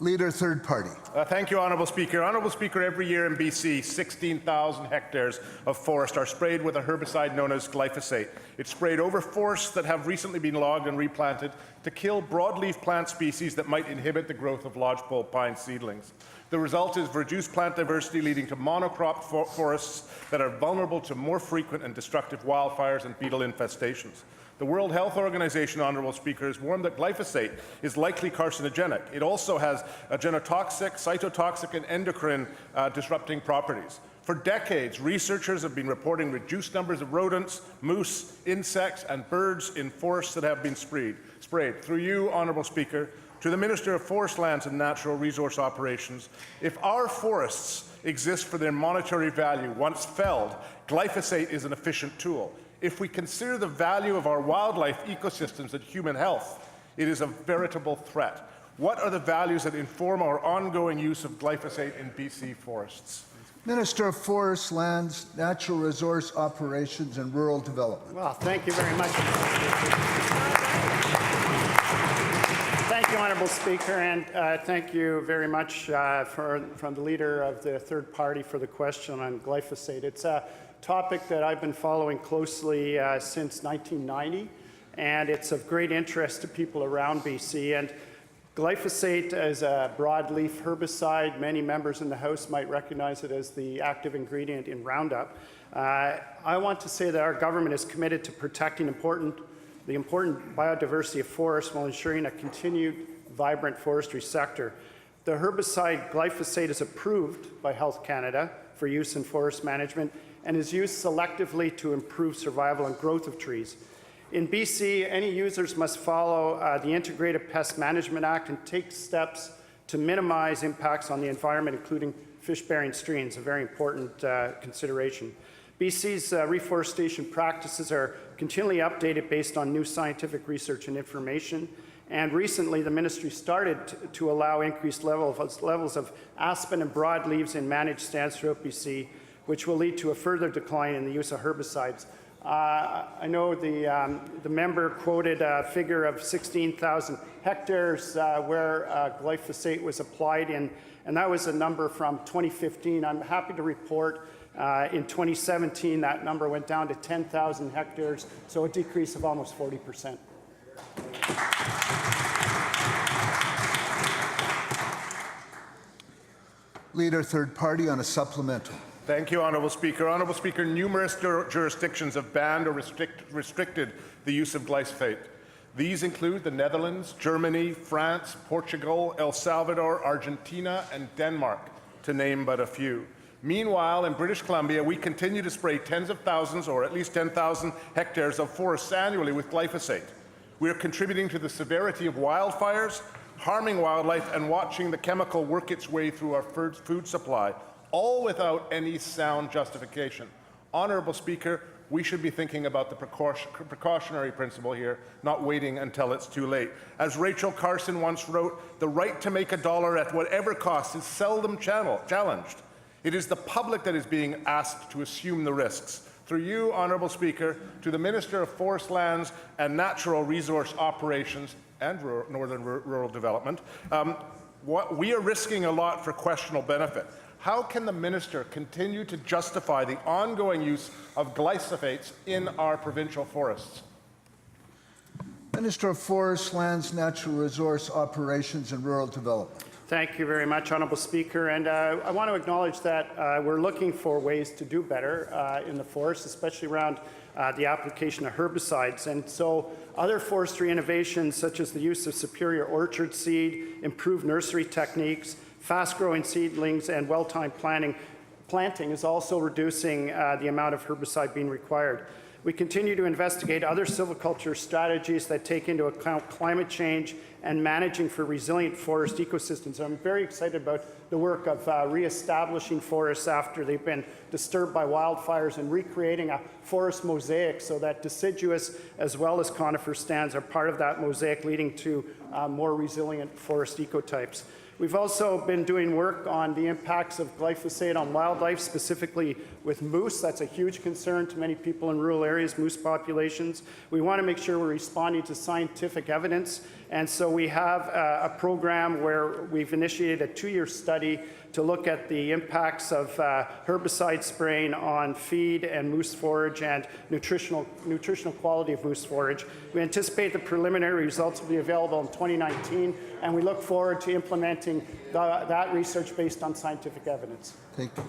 Leader, third party. Thank you, Honourable Speaker. Honourable Speaker, every year in BC, 16,000 hectares of forest are sprayed with a herbicide known as glyphosate. It's sprayed over forests that have recently been logged and replanted to kill broadleaf plant species that might inhibit the growth of lodgepole pine seedlings. The result is reduced plant diversity, leading to monocrop forests that are vulnerable to more frequent and destructive wildfires and beetle infestations. The World Health Organization, Honourable Speaker, has warned that glyphosate is likely carcinogenic. It also has genotoxic, cytotoxic, and endocrine disrupting properties. For decades, researchers have been reporting reduced numbers of rodents, moose, insects, and birds in forests that have been sprayed. Through you, Honourable Speaker, to the Minister of Forest Lands and Natural Resource Operations, if our forests exist for their monetary value once felled, glyphosate is an efficient tool. If we consider the value of our wildlife ecosystems and human health, it is a veritable threat. What are the values that inform our ongoing use of glyphosate in BC forests? Minister of Forest, Lands, Natural Resource Operations and Rural Development. Well, thank you very much. Thank you, Honourable Speaker, and thank you very much from the Leader of the Third Party for the question on glyphosate. It's a topic that I've been following closely since 1990, and it's of great interest to people around BC. And glyphosate is a broadleaf herbicide. Many members in the House might recognize it as the active ingredient in Roundup. I want to say that our government is committed to protecting the important biodiversity of forests while ensuring a continued vibrant forestry sector. The herbicide glyphosate is approved by Health Canada for use in forest management and is used selectively to improve survival and growth of trees. In BC, any users must follow the Integrated Pest Management Act and take steps to minimize impacts on the environment, including fish-bearing streams, a very important consideration. BC's reforestation practices are continually updated based on new scientific research and information. And recently, the ministry started to allow increased levels of aspen and broadleaves in managed stands throughout BC, which will lead to a further decline in the use of herbicides. I know the member quoted a figure of 16,000 hectares where glyphosate was applied in, and that was a number from 2015. I'm happy to report in 2017 that number went down to 10,000 hectares, so a decrease of almost 40%. Leader, third party on a supplemental. Thank you, Honourable Speaker. Honourable Speaker, numerous jurisdictions have banned or restricted the use of glyphosate. These include the Netherlands, Germany, France, Portugal, El Salvador, Argentina, and Denmark, to name but a few. Meanwhile, in British Columbia, we continue to spray tens of thousands, or at least 10,000 hectares of forests annually with glyphosate. We are contributing to the severity of wildfires, harming wildlife, and watching the chemical work its way through our food supply, all without any sound justification. Honourable Speaker, we should be thinking about the precautionary principle here, not waiting until it's too late. As Rachel Carson once wrote, the right to make a dollar at whatever cost is seldom challenged. It is the public that is being asked to assume the risks. Through you, Honourable Speaker, to the Minister of Forest Lands and Natural Resource Operations and Northern Rural Development, we are risking a lot for questionable benefit. How can the Minister continue to justify the ongoing use of glyphosates in our provincial forests? Minister of Forest, Lands, Natural Resource Operations and Rural Development. Thank you very much, Honourable Speaker. And I want to acknowledge that we're looking for ways to do better in the forest, especially around the application of herbicides. And so other forestry innovations, such as the use of superior orchard seed, improved nursery techniques, fast-growing seedlings, and well-timed planting is also reducing the amount of herbicide being required. We continue to investigate other silviculture strategies that take into account climate change and managing for resilient forest ecosystems. I'm very excited about the work of re-establishing forests after they've been disturbed by wildfires and recreating a forest mosaic so that deciduous as well as conifer stands are part of that mosaic, leading to more resilient forest ecotypes. We've also been doing work on the impacts of glyphosate on wildlife, specifically with moose. That's a huge concern to many people in rural areas, moose populations. We want to make sure we're responding to scientific evidence And so we have a program where we've initiated a 2-year study to look at the impacts of herbicide spraying on feed and moose forage and nutritional quality of moose forage. We anticipate the preliminary results will be available in 2019, and we look forward to implementing that research based on scientific evidence. Thank you.